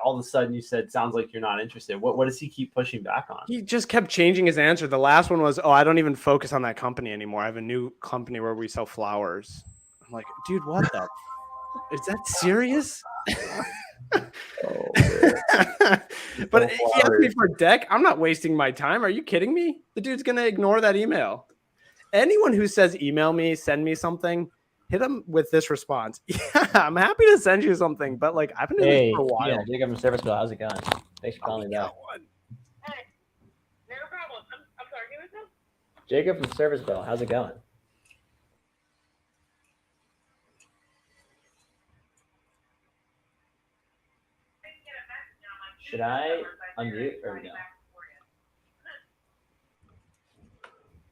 all of a sudden you said, "Sounds like you're not interested." What does he keep pushing back on? He just kept changing his answer. The last one was, "Oh, I don't even focus on that company anymore. I have a new company where we sell flowers." I'm like, dude, what the? Is that serious? But he asked me for a deck. I'm not wasting my time. Are you kidding me? The dude's gonna ignore that email. Anyone who says email me, send me something, hit them with this response. Yeah, I'm happy to send you something, but like I've been doing this for a while. Yeah, Jacob from Serviceville. How's it going? Thanks for calling me back. Hey, no problem. I'm sorry, give me some. Jacob from Serviceville. How's it going? Should I unmute or no?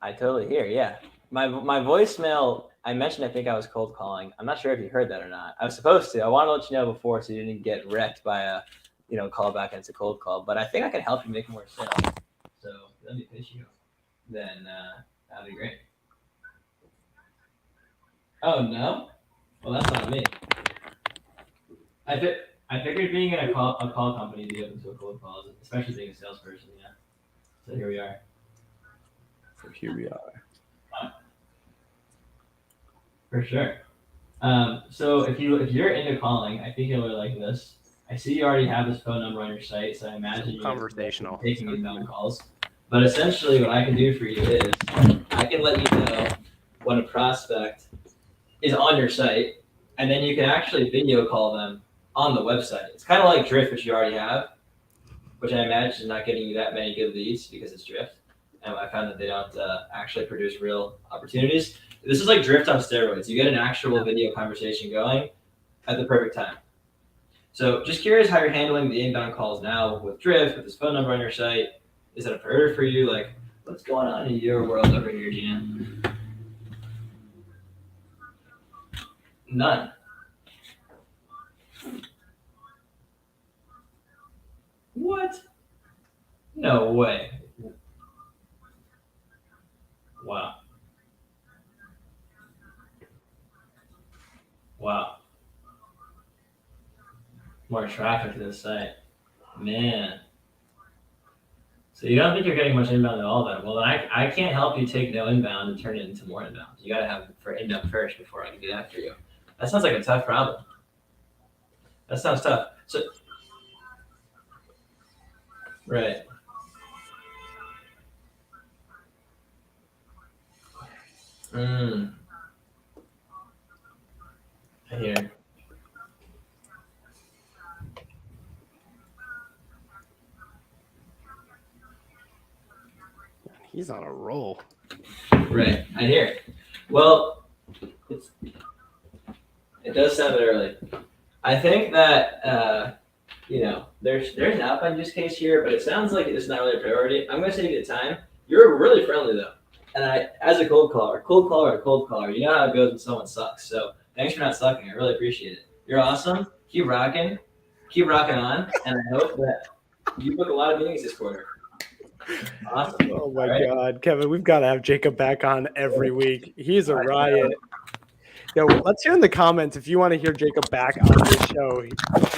I totally hear. Yeah, my voicemail. I mentioned I think I was cold calling. I'm not sure if you heard that or not. I was supposed to. I wanted to let you know before so you didn't get wrecked by a call back and it's a cold call. But I think I can help you make more sales. So let me pitch you. Then that'd be great. Oh no? Well, that's not me. I figured being in a call company to be open to a cold call, especially being a salesperson. Yeah. So here we are. For sure. So if you're into calling, I think you'll really like this. I see you already have this phone number on your site, so I imagine you're Conversational. taking inbound calls. But essentially, what I can do for you is I can let you know when a prospect is on your site, and then you can actually video call them on the website. It's kind of like Drift, which you already have, which I imagine is not getting you that many good leads because it's Drift. And I found that they don't actually produce real opportunities. This is like Drift on steroids. You get an actual video conversation going at the perfect time. So just curious how you're handling the inbound calls now with Drift, with this phone number on your site. Is that a priority for you? Like, what's going on in your world over here, Gina? None. What? No way. Wow. Wow. More traffic to the site. Man. So you don't think you're getting much inbound at all then? Well, then I can't help you take no inbound and turn it into more inbound. You got to have for inbound first before I can do that for you. That sounds like a tough problem. That sounds tough. So, right. I hear. He's on a roll. Right, I hear. Well, it does sound early. I think that there's an outbound use case here, but it sounds like it's not really a priority. I'm going to save you the time. You're really friendly though, and as a cold caller, you know how it goes when someone sucks. So thanks for not sucking. I really appreciate it. You're awesome. Keep rocking on, and I hope that you book a lot of meetings this quarter. Awesome. Oh my God, Kevin, we've got to have Jacob back on every week. He's a riot. Yo, let's hear in the comments if you want to hear Jacob back on this show.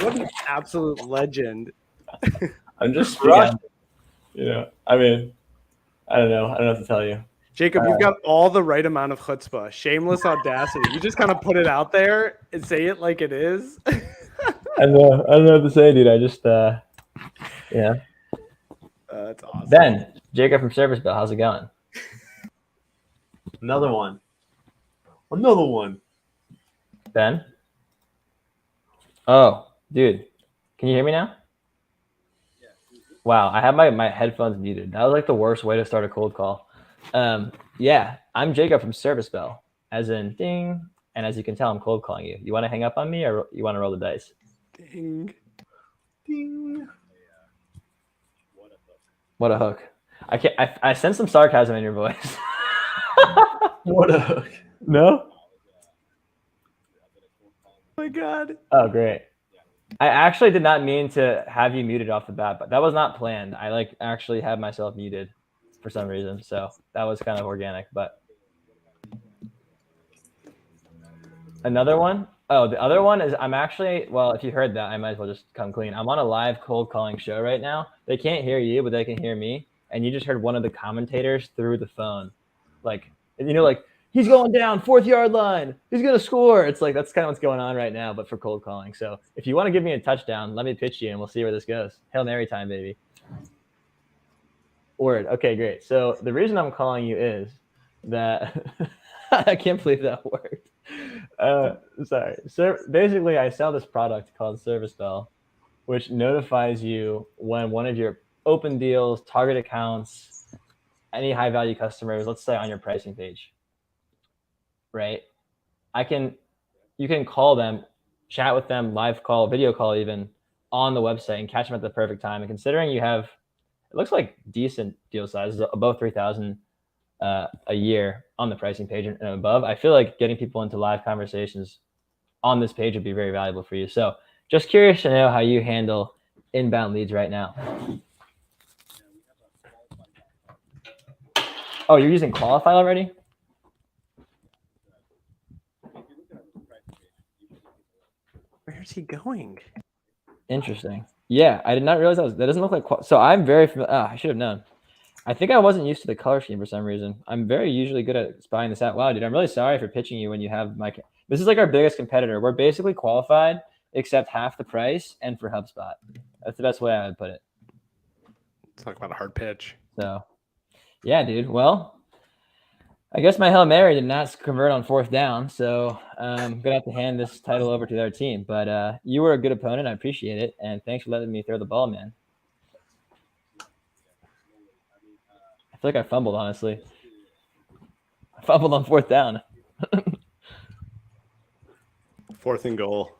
What an absolute legend. I'm just I mean, I don't know what to tell you. Jacob, you've got all the right amount of chutzpah, shameless audacity. You just kind of put it out there and say it like it is. I don't know what to say, dude. I just, yeah. That's awesome. Ben, Jacob from Serviceville, how's it going? Another one. Ben? Oh, dude. Can you hear me now? Wow, I have my headphones muted. That was like the worst way to start a cold call. Yeah, I'm Jacob from Serviceville, as in ding. And as you can tell, I'm cold calling you. You want to hang up on me or you want to roll the dice? Ding. Ding. What a hook. I can't. I sense some sarcasm in your voice. What a hook. No? Oh my God. Oh, great. I actually did not mean to have you muted off the bat, but that was not planned. I like actually had myself muted for some reason. So that was kind of organic, but another one. Oh, the other one is I'm actually, well, if you heard that, I might as well just come clean. I'm on a live cold calling show right now. They can't hear you, but they can hear me. And you just heard one of the commentators through the phone. Like, like, he's going down, 4th yard line. He's going to score. It's like, that's kind of what's going on right now, but for cold calling. So if you want to give me a touchdown, let me pitch you and we'll see where this goes. Hail Mary time, baby. Word. Okay, great. So the reason I'm calling you is that I can't believe that worked. Sorry. So basically, I sell this product called Service Bell, which notifies you when one of your open deals, target accounts, any high value customers, let's say on your pricing page, right? You can call them, chat with them, live call, video call even on the website and catch them at the perfect time. And considering you have, it looks like decent deal sizes above 3,000 a year on the pricing page and above, I feel like getting people into live conversations on this page would be very valuable for you. So just curious to know how you handle inbound leads right now. Oh, you're using Qualify already? Where's he going? Interesting. Yeah, I did not realize that doesn't look like, so I'm very familiar. I should have known. I think I wasn't used to the color scheme for some reason. I'm very usually good at spying this out. Wow, dude, I'm really sorry for pitching you when you have this is like our biggest competitor. We're basically qualified except half the price and for HubSpot. That's the best way I would put it. Talk about a hard pitch. So yeah, dude. Well, I guess my Hail Mary did not convert on 4th down, so I'm gonna have to hand this title over to their team. But you were a good opponent. I appreciate it, and thanks for letting me throw the ball, man. I feel like I fumbled, honestly. I fumbled on 4th down. 4th and goal.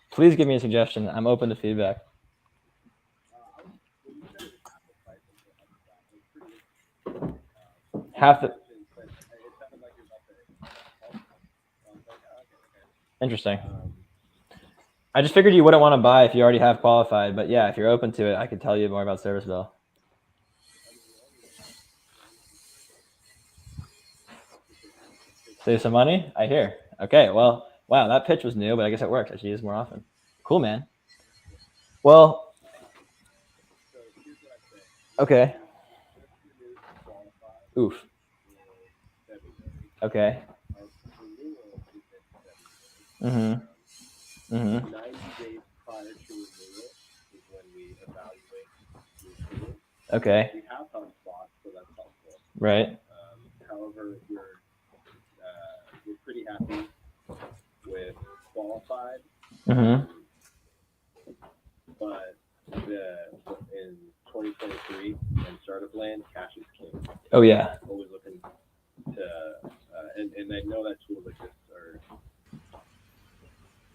Please give me a suggestion. I'm open to feedback. Half the. Interesting. I just figured you wouldn't want to buy if you already have qualified, but yeah, if you're open to it, I could tell you more about Service Bell. Save some money? I hear. Okay, well, wow, that pitch was new, but I guess it works. I should use it more often. Cool, man. Well, okay. Oof. Okay. Mm-hmm. Mm-hmm. 90 days prior to renewal is when we evaluate renewal. Okay. We have HubSpot, so that's helpful. Right. However, we're pretty happy with qualified. Mm-hmm. But in 2023 and startup land, cash is king. Oh yeah. Always looking to, and I know that tools like this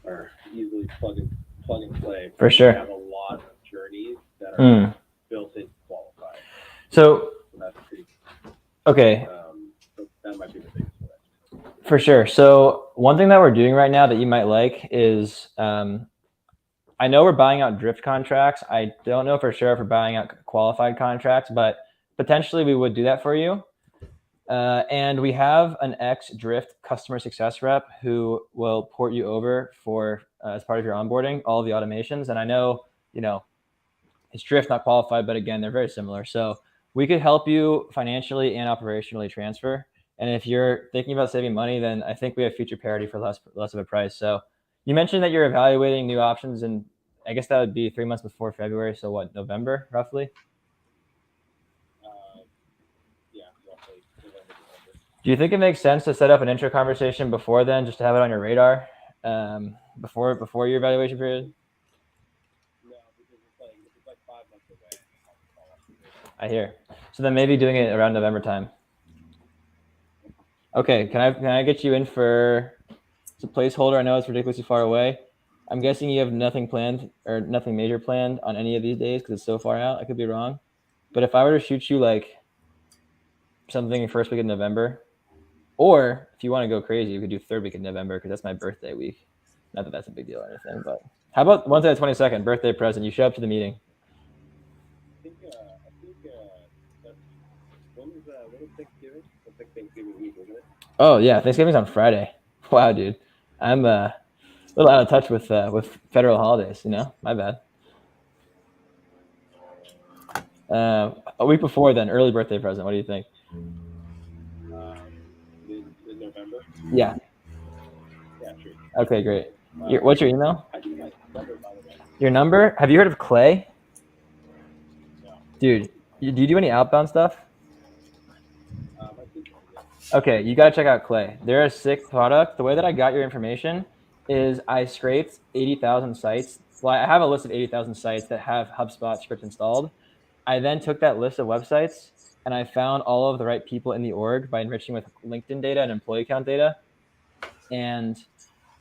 are easily plug and play. For sure. We have a lot of journeys that are built in qualified. So that's pretty. Okay. So that might be the biggest one. For sure. So one thing that we're doing right now that you might like is I know we're buying out drift contracts. I don't know for sure if we're buying out qualified contracts, but potentially we would do that for you. And we have an ex-drift customer success rep who will port you over for as part of your onboarding, all of the automations. And I know, it's drift, not qualified, but again, they're very similar. So we could help you financially and operationally transfer. And if you're thinking about saving money, then I think we have feature parity for less of a price. So you mentioned that you're evaluating new options, and I guess that would be 3 months before February. So what, November, roughly? Yeah, roughly November. Do you think it makes sense to set up an intro conversation before then, just to have it on your radar before your evaluation period? No, because it's like 5 months away. I hear. So then maybe doing it around November time. Okay, can I get you in for It's a placeholder. I know it's ridiculously far away. I'm guessing you have nothing planned or nothing major planned on any of these days because it's so far out. I could be wrong. But if I were to shoot you like something first week of November, or if you want to go crazy, you could do third week of November because that's my birthday week. Not that that's a big deal or anything, but how about Wednesday the 22nd, birthday present? You show up to the meeting. I think that's when is Thanksgiving? It's like Thanksgiving week, isn't it? Oh yeah, Thanksgiving's on Friday. Wow, dude, I'm a little out of touch with federal holidays. You know, my bad. A week before then, early birthday present. What do you think? Mid-November. Yeah. Yeah, sure. Okay, great. What's your email? I do my number, by the way. Your number? Have you heard of Clay? No. Dude, do you do any outbound stuff? I think so, yeah. Okay, you got to check out Clay. They're a sick product. The way that I got your information is I scraped 80,000 sites. Well, I have a list of 80,000 sites that have HubSpot script installed. I then took that list of websites and I found all of the right people in the org by enriching with LinkedIn data and employee account data. And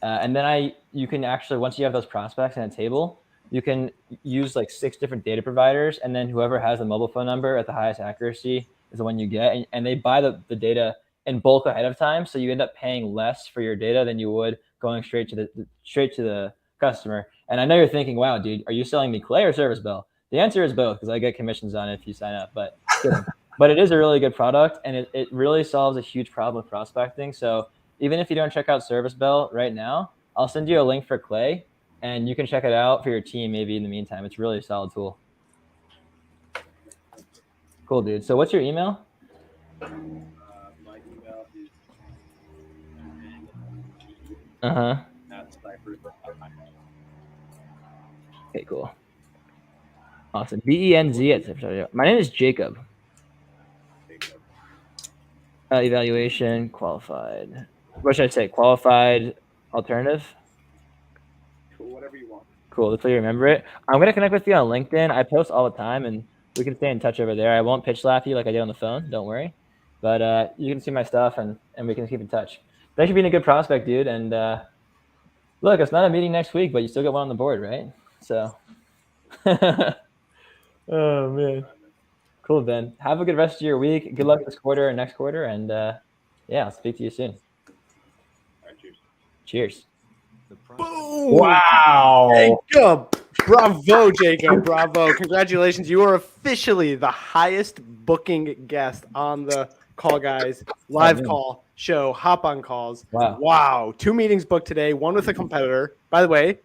then you can actually, once you have those prospects in a table, you can use like 6 different data providers, and then whoever has the mobile phone number at the highest accuracy is the one you get. And they buy the data in bulk ahead of time, so you end up paying less for your data than you would going straight to the customer. And I know you're thinking, wow, dude, are you selling me Clay or Service Bell? The answer is both, because I get commissions on it if you sign up. But it is a really good product, and it really solves a huge problem with prospecting. So even if you don't check out Service Bell right now, I'll send you a link for Clay, and you can check it out for your team maybe in the meantime. It's really a solid tool. Cool, dude. So what's your email? My email is @cypress.com. Okay, cool. Awesome. BENZ. My name is Jacob. Evaluation, qualified. What should I say? Qualified alternative? Cool, whatever you want. Cool. That's how you remember it. I'm going to connect with you on LinkedIn. I post all the time, and we can stay in touch over there. I won't pitch slap you like I did on the phone. Don't worry. But you can see my stuff, and we can keep in touch. Thanks for being a good prospect, dude. And look, it's not a meeting next week, but you still got one on the board, right? So. Oh, man. Cool, Ben. Have a good rest of your week. Good luck this quarter and next quarter. And yeah, I'll speak to you soon. All right, cheers. Cheers. Boom! Wow. Jacob, bravo, Jacob, bravo! Congratulations, you are officially the highest booking guest on the Call Guys live call show. Hop on calls. Wow! 2 meetings booked today. One with a competitor. By the way,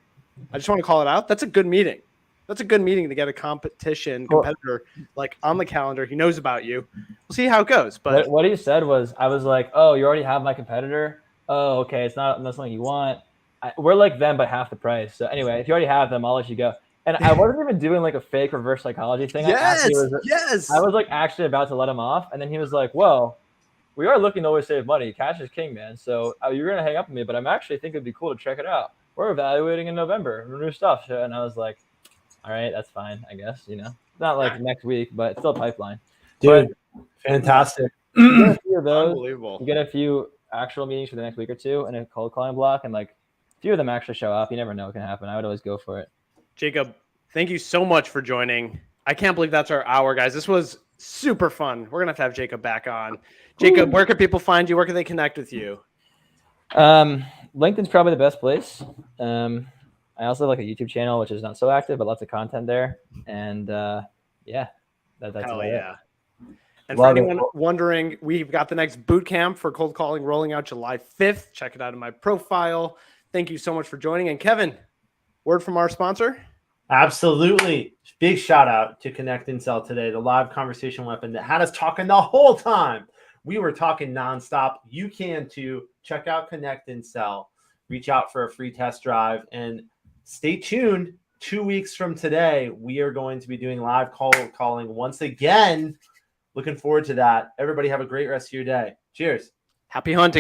I just want to call it out. That's a good meeting. That's a good meeting to get a competitor like on the calendar. He knows about you. We'll see how it goes. But what he said was, I was like, "Oh, you already have my competitor. Oh, okay. It's not something you want. We're like them, but half the price. So anyway, if you already have them, I'll let you go." And I wasn't even doing like a fake reverse psychology thing. Yes. I was like actually about to let him off, and then he was like, "Well, we are looking to always save money. Cash is king, man. So you're gonna hang up on me, but I'm actually think it'd be cool to check it out. We're evaluating in November, new stuff." And I was like, all right, that's fine, I guess. You know, not like next week, but it's still pipeline. Dude, fantastic. You get a few of those. Unbelievable. You get a few actual meetings for the next week or two and a cold calling block, and like a few of them actually show up. You never know what can happen. I would always go for it. Jacob, thank you so much for joining. I can't believe that's our hour, guys. This was super fun. We're gonna have to have Jacob back on. Jacob, where can people find you? Where can they connect with you? LinkedIn's probably the best place. I also have like a YouTube channel, which is not so active, but lots of content there. And yeah, that's Hell about yeah. it. And for anyone wondering, we've got the next boot camp for cold calling rolling out July 5th. Check it out in my profile. Thank you so much for joining. And Kevin, word from our sponsor. Absolutely. Big shout out to ConnectAndSell today, the live conversation weapon that had us talking the whole time. We were talking nonstop. You can too. Check out ConnectAndSell. Reach out for a free test drive and stay tuned. 2 weeks from today, we are going to be doing live calling once again. Looking forward to that. Everybody have a great rest of your day. Cheers. Happy hunting.